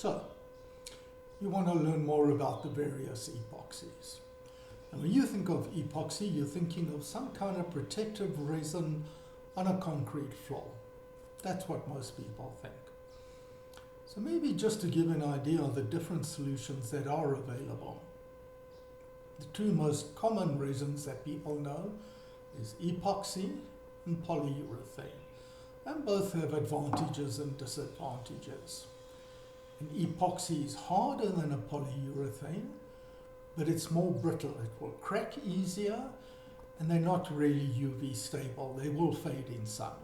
So, you want to learn more about the various epoxies. And when you think of epoxy, you're thinking of some kind of protective resin on a concrete floor. That's what most people think. So maybe just to give an idea of the different solutions that are available. The two most common resins that people know is epoxy and polyurethane. And both have advantages and disadvantages. An epoxy is harder than a polyurethane, but it's more brittle. It will crack easier, and they're not really UV stable. They will fade in sunlight.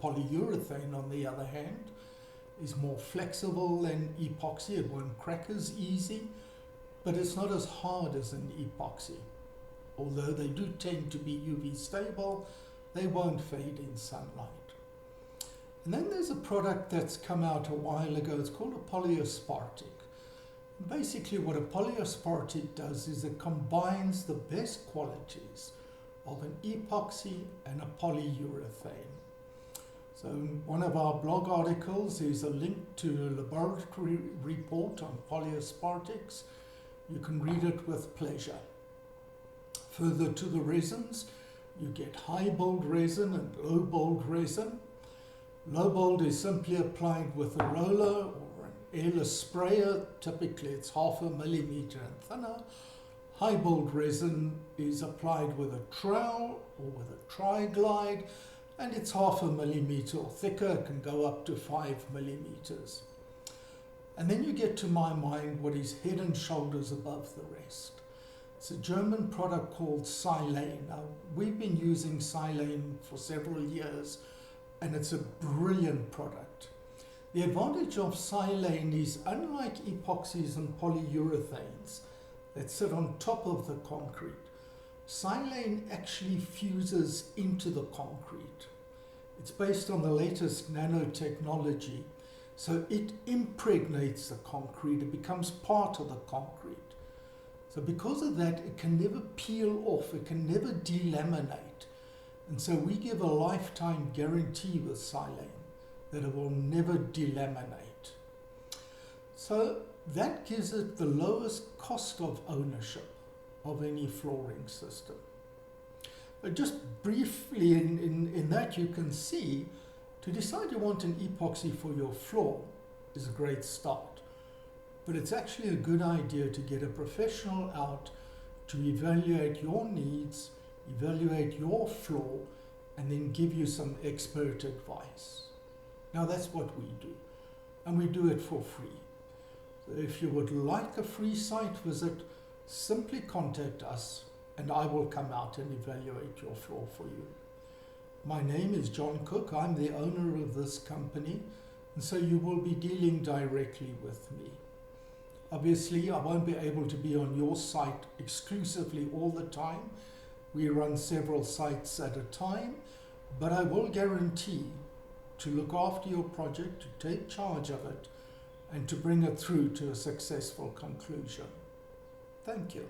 Polyurethane, on the other hand, is more flexible than epoxy. It won't crack as easy, but it's not as hard as an epoxy. Although they do tend to be UV stable, they won't fade in sunlight. And then there's a product that's come out a while ago. It's called a polyaspartic. Basically what a polyaspartic does is it combines the best qualities of an epoxy and a polyurethane. So in one of our blog articles is a link to a laboratory report on polyaspartics. You can read it with pleasure. Further to the resins, you get high bold resin and low bold resin. Low bold is simply applied with a roller or an airless sprayer. Typically it's 0.5 millimeter and thinner. High bold resin is applied with a trowel or with a tri-glide, and it's 0.5 millimeter or thicker. It can go up to 5 millimeters. And then you get to my mind what is head and shoulders above the rest. It's a German product called Silane. Now, we've been using Silane for several years, and it's a brilliant product. The advantage of Silane is, unlike epoxies and polyurethanes that sit on top of the concrete, Silane actually fuses into the concrete. It's based on the latest nanotechnology, so it impregnates the concrete. It becomes part of the concrete. So because of that, it can never peel off, it can never delaminate. And so we give a lifetime guarantee with Silane that it will never delaminate. So that gives it the lowest cost of ownership of any flooring system. But just briefly in that, you can see, to decide you want an epoxy for your floor is a great start. But it's actually a good idea to get a professional out to evaluate your needs, evaluate your floor, and then give you some expert advice. Now that's what we do, and we do it for free. So if you would like a free site visit, simply contact us and I will come out and evaluate your floor for you. My name is John Cook. I'm the owner of this company, and so you will be dealing directly with me. Obviously, I won't be able to be on your site exclusively all the time. We run several sites at a time, but I will guarantee to look after your project, to take charge of it, and to bring it through to a successful conclusion. Thank you.